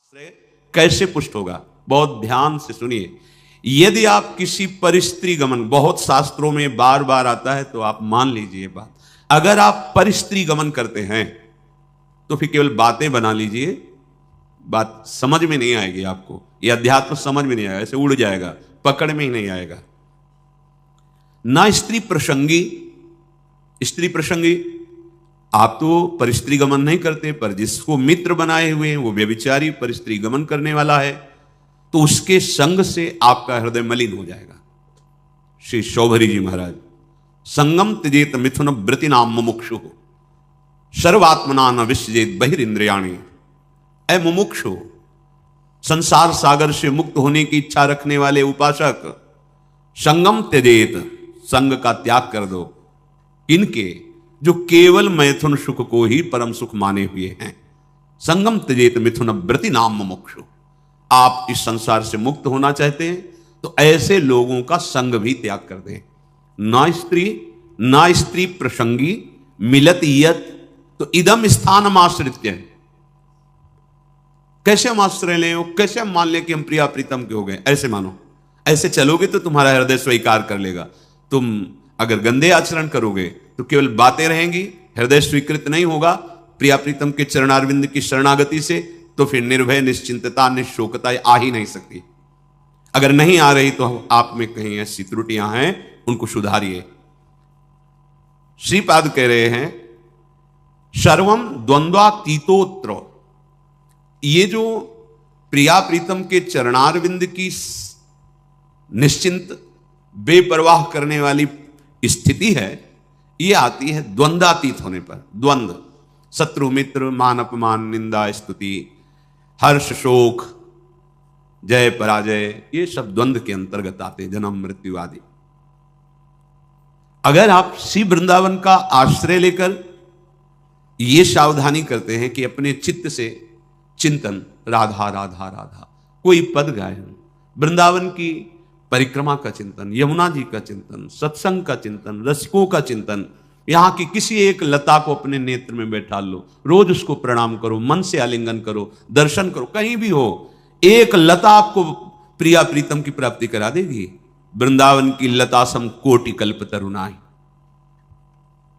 आश्रय कैसे पुष्ट होगा? बहुत ध्यान से सुनिए। यदि आप किसी परिस्त्री गमन, बहुत शास्त्रों में बार बार आता है तो आप मान लीजिए बात, अगर आप परिस्त्री गमन करते हैं तो फिर केवल बातें बना लीजिए, बात समझ में नहीं आएगी आपको, यह अध्यात्म समझ में नहीं आएगा, ऐसे उड़ जाएगा, पकड़ में ही नहीं आएगा। ना स्त्री प्रसंगी, स्त्री प्रसंगी आप तो परिस्त्री गमन नहीं करते, पर जिसको मित्र बनाए हुए हैं वो व्यभिचारी परिस्त्री गमन करने वाला है, तो उसके संग से आपका हृदय मलिन हो जाएगा। श्री शौभरी जी महाराज, संगम त्यजेत मिथुन व्रति नाम मुमुक्षु सर्वात्मना न विसजेत बहिरिंद्रियाणि। ऐ मुमुक्षु, संसार सागर से मुक्त होने की इच्छा रखने वाले उपासक, संगम त्यजेत, संग का त्याग कर दो। इनके जो केवल मैथुन सुख को ही परम सुख माने हुए हैं। संगम त्यजेत मिथुन व्रति नाम मुमुक्षु। आप इस संसार से मुक्त होना चाहते हैं तो ऐसे लोगों का संग भी त्याग कर दें। ना स्त्री प्रसंगी मिलत यत, तो इदम स्थान आश्रित्य। कैसे हम आश्रय लें, कैसे हम मान लें कि हम प्रिया प्रीतम के हो गए? ऐसे मानो, ऐसे चलोगे तो तुम्हारा हृदय स्वीकार कर लेगा। तुम अगर गंदे आचरण करोगे तो केवल बातें रहेंगी, हृदय स्वीकृत नहीं होगा प्रिया प्रीतम के चरणारविंद की शरणागति से, तो फिर निर्भय, निश्चिंतता, निश्शोकता आ ही नहीं सकती। अगर नहीं आ रही तो आप में कहीं ऐसी त्रुटियां हैं, उनको सुधारिए। श्रीपाद कह रहे हैं सर्वम द्वंद्वातीतोत्र। ये जो प्रिया प्रीतम के चरणारविंद की निश्चिंत बेपरवाह करने वाली स्थिति है, ये आती है द्वंद्वातीत होने पर। द्वंद्व, शत्रु मित्र, मान अपमान, निंदा स्तुति, हर्ष शोक, जय पराजय, ये सब द्वंद्व के अंतर्गत आते हैं, जन्म मृत्यु आदि। अगर आप श्री वृंदावन का आश्रय लेकर ये सावधानी करते हैं कि अपने चित्त से चिंतन राधा राधा राधा, कोई पद गायन, वृंदावन की परिक्रमा का चिंतन, यमुना जी का चिंतन, सत्संग का चिंतन, रसिकों का चिंतन, यहां की किसी एक लता को अपने नेत्र में बैठा लो, रोज उसको प्रणाम करो, मन से आलिंगन करो, दर्शन करो, कहीं भी हो, एक लता आपको प्रिया प्रीतम की प्राप्ति करा देगी। वृंदावन की लता सम कोटि कल्प तरुणाई।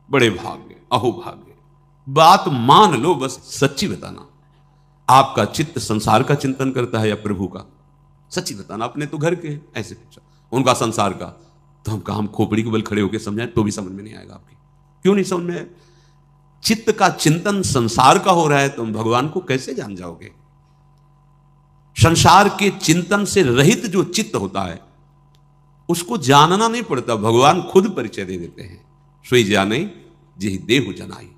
बड़े भाग्य, अहो भाग्य। बात मान लो, बस सच्ची बताना, आपका चित्त संसार का चिंतन करता है या प्रभु का? सच्ची बताना। अपने तो घर के ऐसे पूछा, उनका संसार का, तो हम खोपड़ी के बल खड़े होकर समझाएं तो भी समझ में नहीं आएगा आपकी। क्यों नहीं समझ में? चित्त का चिंतन संसार का हो रहा है, तुम भगवान को कैसे जान जाओगे? संसार के चिंतन से रहित जो चित्त होता है उसको जानना नहीं पड़ता, भगवान खुद परिचय दे देते हैं। सोई जाने जेहि देहु जनाई।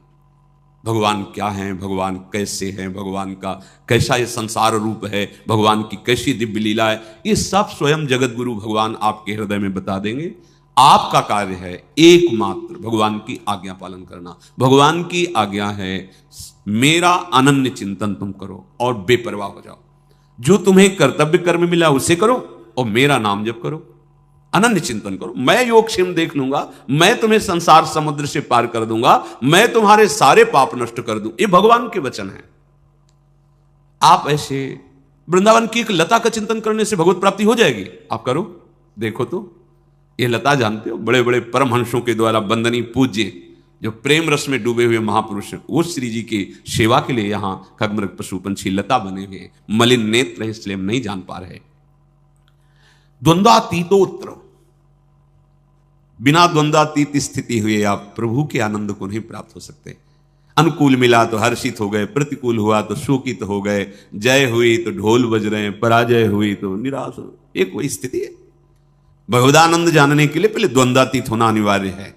भगवान क्या हैं, भगवान कैसे हैं, भगवान का कैसा ये संसार रूप है, भगवान की कैसी दिव्य लीला है, ये सब स्वयं जगत गुरु भगवान आपके हृदय में बता देंगे। आपका कार्य है एकमात्र भगवान की आज्ञा पालन करना। भगवान की आज्ञा है मेरा अनन्य चिंतन तुम करो और बेपरवाह हो जाओ। जो तुम्हें कर्तव्य कर्म मिला उसे करो और मेरा नाम जप करो, अनन्य चिंतन करो। मैं योगक्षेम देख लूंगा, मैं तुम्हें संसार समुद्र से पार कर दूंगा, मैं तुम्हारे सारे पाप नष्ट कर दूं। ये भगवान के वचन है। आप ऐसे वृंदावन की एक लता का चिंतन करने से भगवत प्राप्ति हो जाएगी। आप करो, देखो तो। ये लता जानते हो, बड़े बड़े परमहंसों के द्वारा वंदनीय पूज्य, जो प्रेम रस में डूबे हुए महापुरुष हैं, वो श्री जी की सेवा के लिए यहां खगमृग पशु पंछी लता बने हुए, मलिन नेत्र हैं इसलिए हम नहीं जान पा रहे। द्वंद्वातीतोत्र, बिना द्वंद्वातीत स्थिति हुए आप प्रभु के आनंद को नहीं प्राप्त हो सकते। अनुकूल मिला तो हर्षित हो गए, प्रतिकूल हुआ तो शोकित हो गए, जय हुई तो ढोल बज रहे हैं, पराजय हुई तो निराश हो। एक वही स्थिति है। भगवदानंद जानने के लिए पहले द्वंद्वातीत होना अनिवार्य है।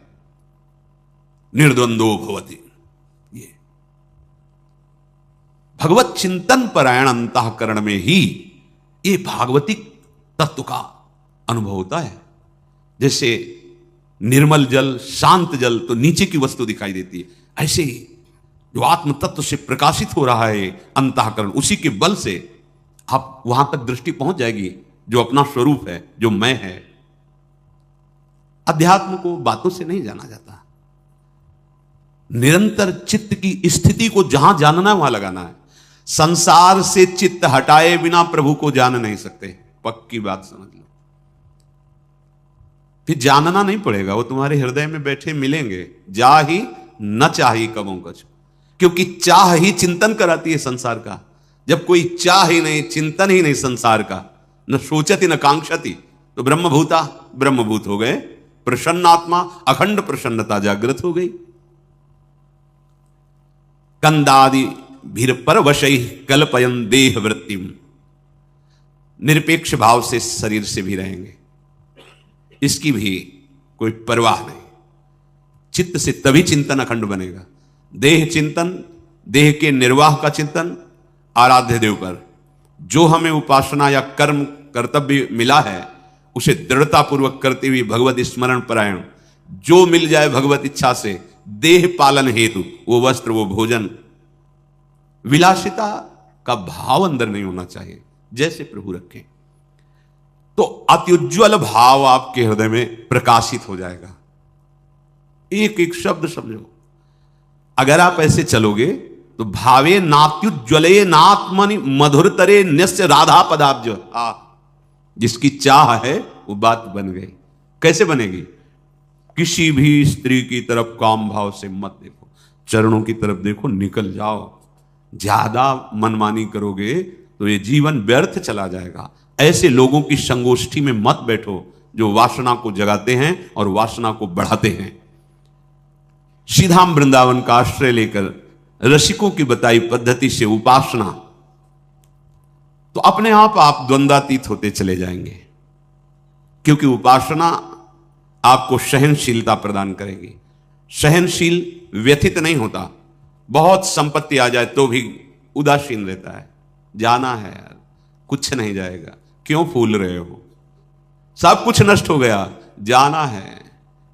निर्द्वंदो भवति, ये भगवत चिंतन परायण अंतःकरण में ही ये भागवतिक तत्व का अनुभव होता है। जैसे निर्मल जल, शांत जल तो नीचे की वस्तु दिखाई देती है, ऐसे ही जो आत्म तत्व से प्रकाशित हो रहा है अंतःकरण, उसी के बल से आप वहां तक दृष्टि पहुंच जाएगी जो अपना स्वरूप है, जो मैं है। अध्यात्म को बातों से नहीं जाना जाता, निरंतर चित्त की स्थिति को जहां जानना है वहां लगाना है। संसार से चित्त हटाए बिना प्रभु को जान नहीं सकते, पक्की बात समझ लो। फिर जानना नहीं पड़ेगा, वो तुम्हारे हृदय में बैठे मिलेंगे। जा ही न चाही कबों कछ, क्योंकि चाह ही चिंतन कराती है संसार का। जब कोई चाह ही नहीं, चिंतन ही नहीं संसार का, न सोचती न कांक्षती, तो ब्रह्मभूता ब्रह्मभूत हो गए। प्रसन्न आत्मा, अखंड प्रसन्नता जागृत हो गई। कंदादि भीर पर वशई कल्पयन देह वृत्तिम, निरपेक्ष भाव से शरीर से भी रहेंगे, इसकी भी कोई परवाह नहीं। चित्त से तभी चिंतन अखंड बनेगा। देह चिंतन, देह के निर्वाह का चिंतन आराध्य देव पर। जो हमें उपासना या कर्म कर्तव्य मिला है उसे दृढ़ता पूर्वक करते हुए भगवत स्मरण परायण, जो मिल जाए भगवत इच्छा से देह पालन हेतु, वो वस्त्र वो भोजन, विलासिता का भाव अंदर नहीं होना चाहिए, जैसे प्रभु रखें। तो अत्युज्वल भाव आपके हृदय में प्रकाशित हो जाएगा। एक एक शब्द समझो। अगर आप ऐसे चलोगे तो भावे नात्युज्वले नात्मनि मधुरतरे निस्य राधा पदाब्ज। जिसकी चाह है वो बात बन गई। कैसे बनेगी? किसी भी स्त्री की तरफ काम भाव से मत देखो, चरणों की तरफ देखो, निकल जाओ। ज्यादा मनमानी करोगे तो ये जीवन व्यर्थ चला जाएगा। ऐसे लोगों की संगोष्ठी में मत बैठो जो वासना को जगाते हैं और वासना को बढ़ाते हैं। श्रीधाम वृंदावन का आश्रय लेकर रसिकों की बताई पद्धति से उपासना, तो अपने आप द्वंद्वातीत होते चले जाएंगे, क्योंकि उपासना आपको सहनशीलता प्रदान करेगी। सहनशील व्यथित नहीं होता, बहुत संपत्ति आ जाए तो भी उदासीन रहता है। जाना है यार, कुछ नहीं जाएगा, क्यों फूल रहे हो? सब कुछ नष्ट हो गया, जाना है,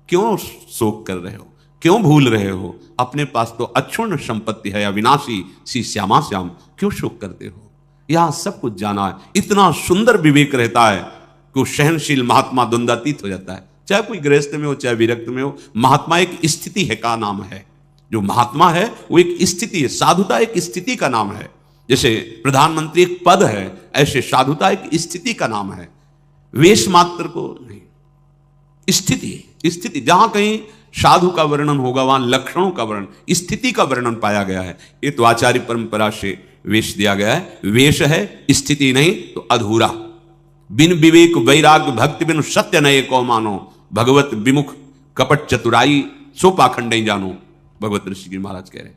क्यों शोक कर रहे हो, क्यों भूल रहे हो? अपने पास तो अक्षुण्ण संपत्ति है, अविनाशी सी श्यामा श्याम, क्यों शोक करते हो? यहां सब कुछ जाना है। इतना सुंदर विवेक रहता है कि सहनशील महात्मा द्वंद्वातीत हो जाता है। चाहे कोई गृहस्थ में हो चाहे विरक्त में हो, महात्मा एक स्थिति है का नाम है। जो महात्मा है वो एक स्थिति है, साधुता एक स्थिति का नाम है। जैसे प्रधानमंत्री एक पद है, ऐसे साधुता एक स्थिति का नाम है, वेश मात्र को नहीं। स्थिति जहां कहीं साधु का वर्णन होगा वहां लक्षणों का वर्णन, स्थिति का वर्णन पाया गया है। ये तो आचार्य परंपरा से वेश दिया गया है। वेश है, स्थिति नहीं तो अधूरा। बिन विवेक वैराग्य भक्ति बिन सत्य नये को मानो, भगवत विमुख कपट चतुराई सो पाखंड नहीं जानो, भगवत ऋषि महाराज कह रहे।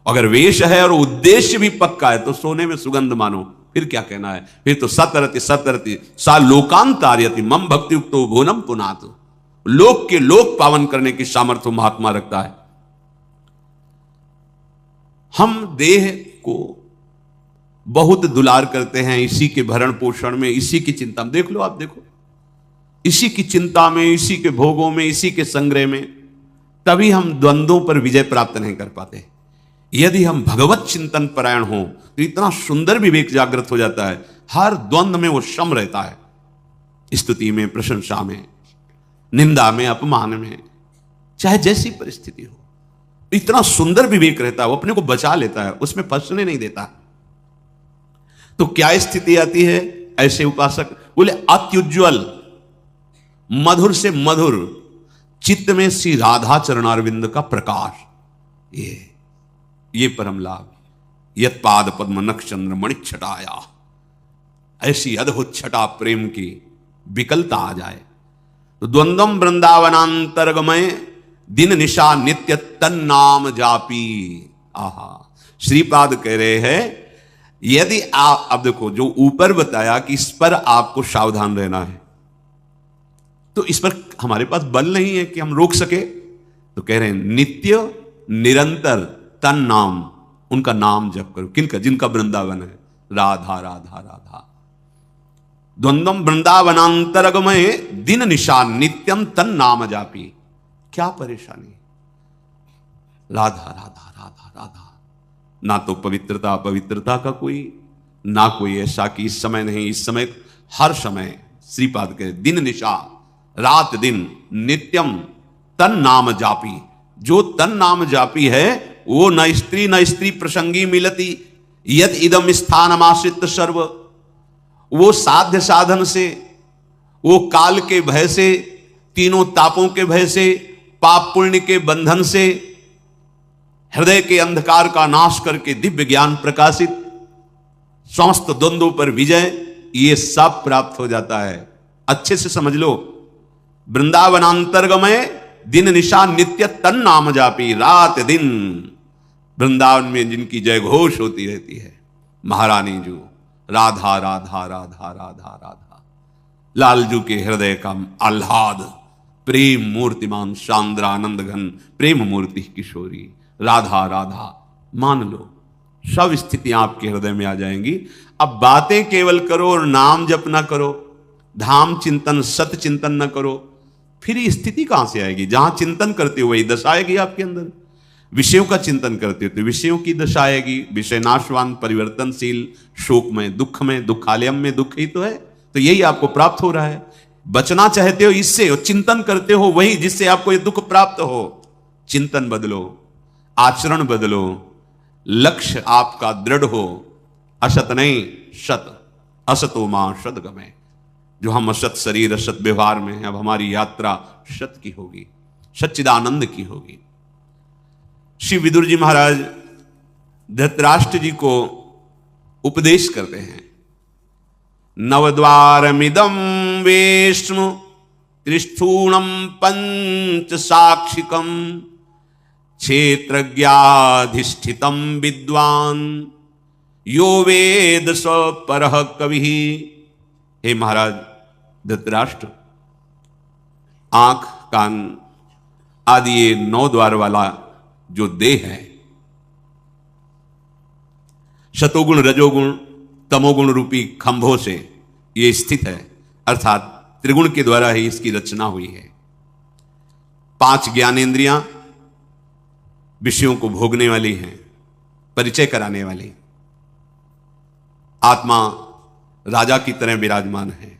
अगर वेश है और उद्देश्य भी पक्का है तो सोने में सुगंध मानो, फिर क्या कहना है? फिर तो सतरति सतरति सा लोकांतार्यति मम भक्ति युक्तो भुवनम पुनात। लोक के लोक पावन करने की सामर्थ्य महात्मा रखता है। हम देह को बहुत दुलार करते हैं, इसी के भरण पोषण में, इसी की चिंता में। देख लो, आप देखो, इसी की चिंता में, इसी के भोगों में, इसी के संग्रह में, तभी हम द्वंद्वों पर विजय प्राप्त नहीं कर पाते। यदि हम भगवत चिंतन परायण हो तो इतना सुंदर विवेक जागृत हो जाता है। हर द्वंद्व में वो सम रहता है, स्तुति में, प्रशंसा में, निंदा में, अपमान में, चाहे जैसी परिस्थिति हो, इतना सुंदर विवेक रहता है। वो अपने को बचा लेता है, उसमें फंसने नहीं देता। तो क्या स्थिति आती है? ऐसे उपासक बोले अत्युज्वल, मधुर से मधुर, चित्त में श्री राधा चरणारविंद का प्रकाश, ये परम लाभ। यत पाद पद्म नक्षचंद्र मणि छटाया, ऐसी अद्भुत छटा प्रेम की विकलता आ जाए तो द्वंद्वम वृंदावनांतरगमय दिन निशा नित्य तन्नाम जापी। आहा, श्रीपाद कह रहे हैं यदि आप, अब देखो जो ऊपर बताया कि इस पर आपको सावधान रहना है, तो इस पर हमारे पास बल नहीं है कि हम रोक सके। तो कह रहे हैं नित्य निरंतर तन नाम, उनका नाम जप करो। किनका? जिनका वृंदावन है, राधा राधा राधा। द्वंद्वम वृंदावनांतरगमय दिन निशा नित्यम तन नाम जापी। क्या परेशानी? राधा राधा राधा राधा। ना तो पवित्रता का कोई, ना कोई ऐसा कि इस समय नहीं, इस समय हर समय। श्रीपाद के दिन निशा, रात दिन, नित्यम तन नाम जापी। जो तन नाम जापी है वो न स्त्री प्रसंगी मिलती, यद इदम स्थानमाश्रित सर्व, वो साध्य साधन से, वो काल के भय से, तीनों तापों के भय से, पाप पुण्य के बंधन से, हृदय के अंधकार का नाश करके दिव्य ज्ञान प्रकाशित, समस्त द्वंद्वों पर विजय, ये सब प्राप्त हो जाता है। अच्छे से समझ लो, वृंदावनांतर्गमय दिन निशा नित्य तन नाम जापी, रात दिन वृंदावन में जिनकी जय घोष होती रहती है, महारानी जो राधा राधा राधा राधा राधा, लालजू के हृदय का आह्लाद, प्रेम मूर्तिमान शांद्रानंद घन प्रेम मूर्ति किशोरी, राधा राधा, मान लो सब स्थितियां आपके हृदय में आ जाएंगी। अब बातें केवल करो और नाम जप ना करो, धाम चिंतन सत चिंतन न करो, फिर ये स्थिति कहां से आएगी? जहां चिंतन करते हो वही दशा आएगी आपके अंदर। विषयों का चिंतन करते हो तो विषयों की दशा आएगी, विषय नाशवान, परिवर्तनशील, शोक में, दुख में, दुखालयम में दुख ही तो है। तो यही आपको प्राप्त हो रहा है। बचना चाहते हो इससे, और चिंतन करते हो वही जिससे आपको ये दुख प्राप्त हो। चिंतन बदलो, आचरण बदलो, लक्ष्य आपका दृढ़ हो, असत नहीं सत, असतो मां सदगमय। जो हम असत शरीर असत व्यवहार में हैं, अब हमारी यात्रा सत की होगी, सच्चिदानंद की होगी। श्री विदुर जी महाराज धृतराष्ट्र जी को उपदेश करते हैं, नवद्वारमिदं वेश्म त्रिस्थूणम पंच साक्षिकम क्षेत्रज्ञाधिष्ठितम विद्वान यो वेद स परः कवि। हे महाराज धृतराष्ट्र, आंख कान आदि ये 9 द्वार वाला जो देह है, शतोगुण रजोगुण तमोगुण रूपी खंभों से ये स्थित है, अर्थात त्रिगुण के द्वारा ही इसकी रचना हुई है। 5 ज्ञानेंद्रियां विषयों को भोगने वाली हैं, परिचय कराने वाली। आत्मा राजा की तरह विराजमान है।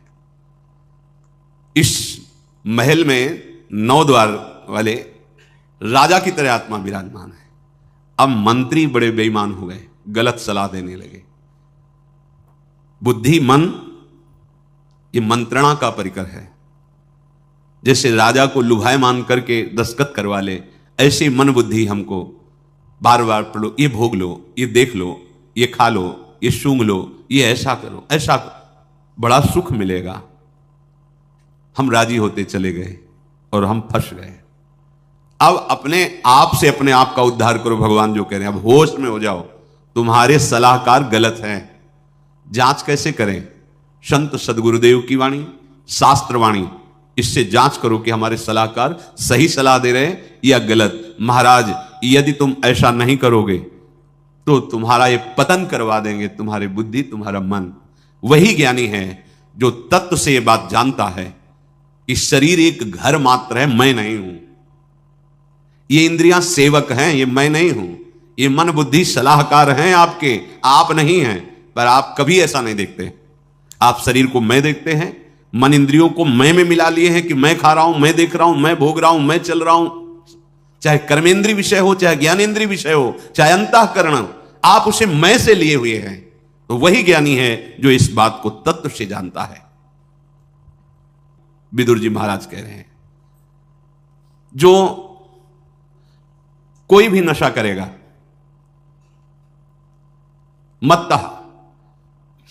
इस महल में 9 द्वार वाले राजा की तरह आत्मा विराजमान है। अब मंत्री बड़े बेईमान हो गए, गलत सलाह देने लगे। बुद्धि मन ये मंत्रणा का परिकर है। जैसे राजा को लुभायमान करके दस्तखत करवा ले, ऐसे मन बुद्धि हमको बार बार पढ़ो, ये भोग लो, ये देख लो, ये खा लो, ये सूंघ लो, ये ऐसा करो, ऐसा करो, बड़ा सुख मिलेगा। हम राजी होते चले गए और हम फंस गए। अब अपने आप से अपने आप का उद्धार करो, भगवान जो कह रहे हैं। अब होश में हो जाओ, तुम्हारे सलाहकार गलत हैं। जांच कैसे करें? संत सदगुरुदेव की वाणी, शास्त्र वाणी, इससे जांच करो कि हमारे सलाहकार सही सलाह दे रहे हैं या गलत। महाराज यदि तुम ऐसा नहीं करोगे तो तुम्हारा ये पतन करवा देंगे, तुम्हारी बुद्धि, तुम्हारा मन। वही ज्ञानी है जो तत्व से ये बात जानता है कि शरीर एक घर मात्र है, मैं नहीं हूं। ये इंद्रियां सेवक हैं, ये मैं नहीं हूं। ये मन बुद्धि सलाहकार हैं आपके, आप नहीं हैं। पर आप कभी ऐसा नहीं देखते। आप शरीर को मैं देखते हैं, मन इंद्रियों को मैं में मिला लिए हैं कि मैं खा रहा हूं, मैं देख रहा हूं, मैं भोग रहा हूं, मैं चल रहा हूं। चाहे कर्मेंद्रीय विषय हो, चाहे ज्ञानेंद्रीय विषय हो, चाहे अंतःकरण, आप उसे मैं से लिए हुए हैं। तो वही ज्ञानी है जो इस बात को तत्व से जानता है। विदुर जी महाराज कह रहे हैं, जो कोई भी नशा करेगा, मत्तः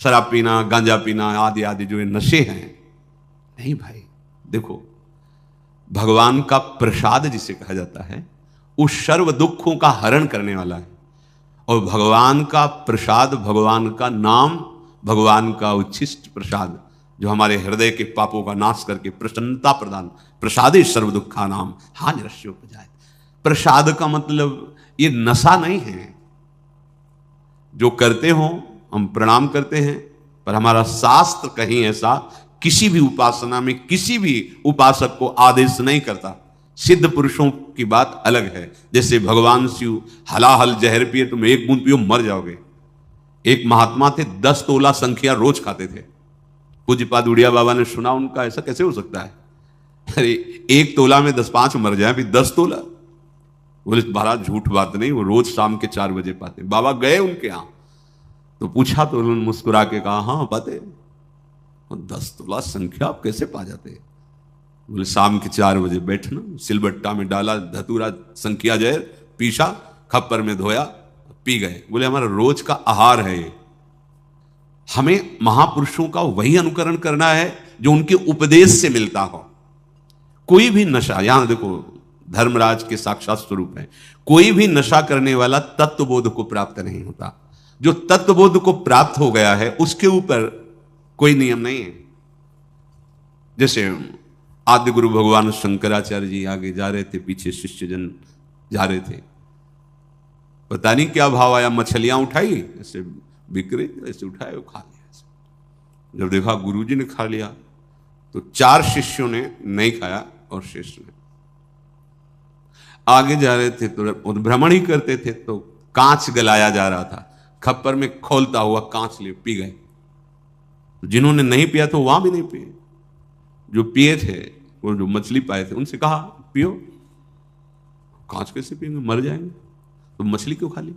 शराब पीना, गांजा पीना आदि आदि जो ये नशे हैं, नहीं भाई। देखो, भगवान का प्रसाद जिसे कहा जाता है, उस सर्व दुखों का हरण करने वाला है। और भगवान का प्रसाद, भगवान का नाम, भगवान का उच्छिष्ट प्रसाद जो हमारे हृदय के पापों का नाश करके प्रसन्नता प्रदान, प्रसादे सर्व दुखा नाम हा निरस्योपजायते। प्रसाद का मतलब ये नशा नहीं है। जो करते हो हम प्रणाम करते हैं, पर हमारा शास्त्र कहीं ऐसा किसी भी उपासना में किसी भी उपासक को आदेश नहीं करता। सिद्ध पुरुषों की बात अलग है। जैसे भगवान शिव हलाहल जहर पिए, तुम 1 बूंद पियो मर जाओगे। एक महात्मा थे, 10 तोला संख्या रोज खाते थे। पूज्यपाद उड़िया बाबा ने सुना उनका, ऐसा कैसे हो सकता है? अरे 1 तोला में 10-5 मर जाए, फिर 10 तोला। बोले महाराज झूठ बात नहीं, वो रोज शाम के 4 बजे पाते। बाबा गए उनके यहां, तो पूछा तो उन्होंने मुस्कुरा के कहा, हाँ पते 10 तोला संख्या आप कैसे पा जाते? बोले शाम के 4 बजे बैठना, सिलबट्टा में डाला धतूरा संख्या जहर, पीसा, खप्पर में धोया, पी गए। बोले हमारा रोज का आहार है ये। हमें महापुरुषों का वही अनुकरण करना है जो उनके उपदेश से मिलता हो। कोई भी नशा, यहां देखो धर्मराज के साक्षात स्वरूप है, कोई भी नशा करने वाला तत्वबोध को प्राप्त नहीं होता। जो तत्वबोध को प्राप्त हो गया है उसके ऊपर कोई नियम नहीं है। जैसे आदि गुरु भगवान शंकराचार्य जी आगे जा रहे थे, पीछे शिष्यजन जा रहे थे, पता नहीं क्या भाव आया, मछलियां उठाई, ऐसे बिक रही थी, ऐसे उठाए वो खा लिया। जब देखा गुरुजी ने खा लिया तो 4 शिष्यों ने नहीं खाया और शिष्य ने। आगे जा रहे थे तो भ्रमण ही करते थे तो कांच गलाया जा रहा था, खप्पर में खोलता हुआ कांच ले पी गए। जिन्होंने नहीं पिया तो वहां भी नहीं पिए, जो पिए थे वो जो मछली पाए थे उनसे कहा पियो। कांच कैसे पिएंगे, मर जाएंगे, तो मछली क्यों खा ली?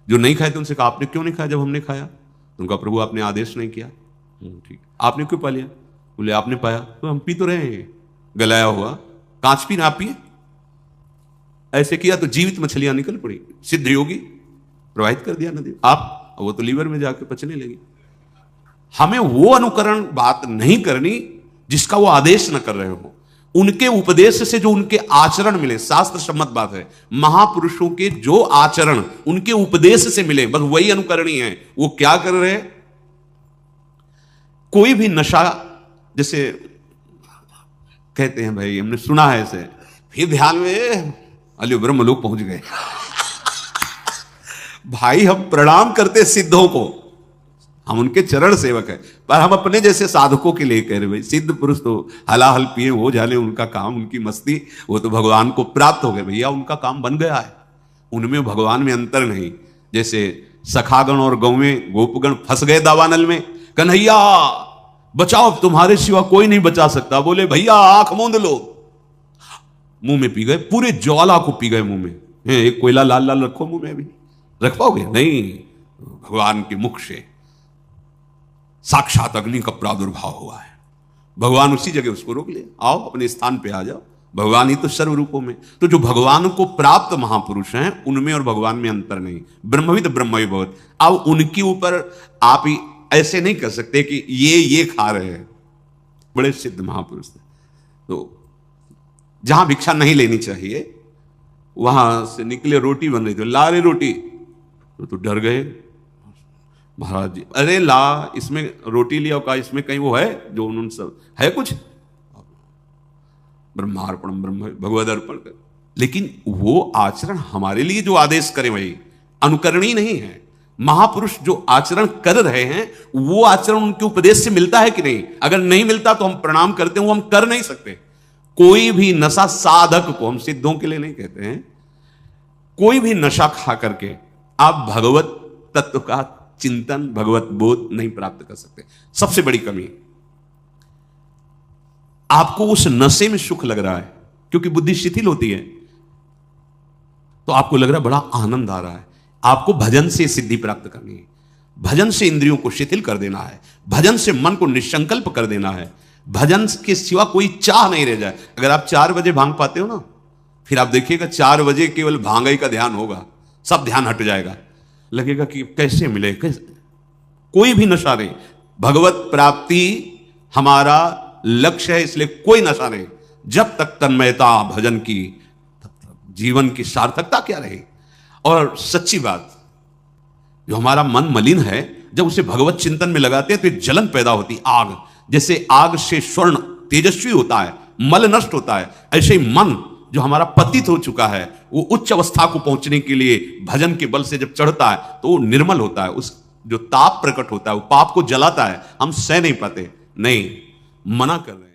जो नहीं खाए थे उनसे कहा आपने क्यों नहीं खाया जब हमने खाया? तो उनका प्रभु आपने आदेश नहीं किया। ठीक, आपने क्यों पा लिया? बोले आपने पाया तो हम पी तो रहे हैं, गलाया हुआ कांच पी ना पिए। ऐसे किया तो जीवित मछलियां निकल पड़ी, सिद्ध योगी प्रवाहित कर दिया नदी, आप वो तो लीवर में जाके पचने लगी। हमें वो अनुकरण बात नहीं करनी जिसका वो आदेश न कर रहे हो, उनके उपदेश से जो उनके आचरण मिले, शास्त्र सम्मत बात है। महापुरुषों के जो आचरण उनके उपदेश से मिले बस वही अनुकरणी है। वो क्या कर रहे हैं? कोई भी नशा, जैसे कहते हैं भाई हमने सुना है ऐसे, फिर ध्यान में अली ब्रह्मलोक पहुंच गए। भाई हम प्रणाम करते सिद्धों को, हम उनके चरण सेवक हैं, पर हम अपने जैसे साधकों के लिए कह रहे भाई सिद्ध पुरुष तो हलाहल पिए हो जाने, उनका काम उनकी मस्ती, वो तो भगवान को प्राप्त हो गए। भैया उनका काम बन गया है, उनमें भगवान में अंतर नहीं। जैसे सखागण और गौवें गोपगण फंस गए दावानल में, कन्हैया बचाओ तुम्हारे सिवा कोई नहीं बचा सकता। बोले भैया आंख मूंद लो, मुंह में पी गए, पूरे ज्वाला को पी गए मुंह में। एक कोयला लाल लाल रखो मुंह में, अभी रख पाओगे? नहीं, भगवान के मुख से साक्षात अग्नि का प्रादुर्भाव हुआ है। भगवान उसी जगह उसको रोक ले, आओ अपने स्थान पे आ जाओ, भगवान ही तो सर्व रूपों में। तो जो भगवान को प्राप्त महापुरुष हैं उनमें और भगवान में अंतर नहीं, ब्रह्मविद ब्रह्मविभूत। अब उनके ऊपर आप ही ऐसे नहीं कर सकते कि ये खा रहे हैं, बड़े सिद्ध महापुरुष थे। तो जहां भिक्षा नहीं लेनी चाहिए वहां से निकले, रोटी बन रही थी, ला रहे रोटी, तो डर गए महाराज जी, अरे ला इसमें रोटी लिया, का इसमें कहीं वो है जो उन्होंने सब है कुछ, ब्रह्मार्पण ब्रह्म भगवद अर्पण कर। लेकिन वो आचरण हमारे लिए जो आदेश करें वही अनुकरणीय नहीं है। महापुरुष जो आचरण कर रहे हैं वो आचरण उनके उपदेश से मिलता है कि नहीं? अगर नहीं मिलता तो हम प्रणाम करते हैं, वो हम कर नहीं सकते। कोई भी नशा साधक को, हम सिद्धों के लिए नहीं कहते हैं, कोई भी नशा खा करके आप भगवत तत्व का चिंतन, भगवत बोध नहीं प्राप्त कर सकते। सबसे बड़ी कमी, आपको उस नशे में सुख लग रहा है क्योंकि बुद्धि शिथिल होती है, तो आपको लग रहा है बड़ा आनंद आ रहा है। आपको भजन से सिद्धि प्राप्त करनी है, भजन से इंद्रियों को शिथिल कर देना है, भजन से मन को निसंकल्प कर देना है, भजन के सिवा कोई चाह नहीं रह जाए। अगर आप 4 बजे भांग पाते हो ना, फिर आप देखिएगा 4 बजे केवल भांगई का ध्यान होगा, सब ध्यान हट जाएगा, लगेगा कि कैसे मिले, कैसे। कोई भी नशा नहीं, भगवत प्राप्ति हमारा लक्ष्य है, इसलिए कोई नशा नहीं। जब तक तन्मयता भजन की, तब तक जीवन की सार्थकता क्या रही। और सच्ची बात, जो हमारा मन मलिन है, जब उसे भगवत चिंतन में लगाते हैं तो एक जलन पैदा होती, आग। जैसे आग से स्वर्ण तेजस्वी होता है, मल नष्ट होता है, ऐसे ही मन जो हमारा पतित हो चुका है, वो उच्च अवस्था को पहुंचने के लिए भजन के बल से जब चढ़ता है तो वो निर्मल होता है। उस जो ताप प्रकट होता है वो पाप को जलाता है, हम सह नहीं पाते। नहीं, मना कर रहे हैं।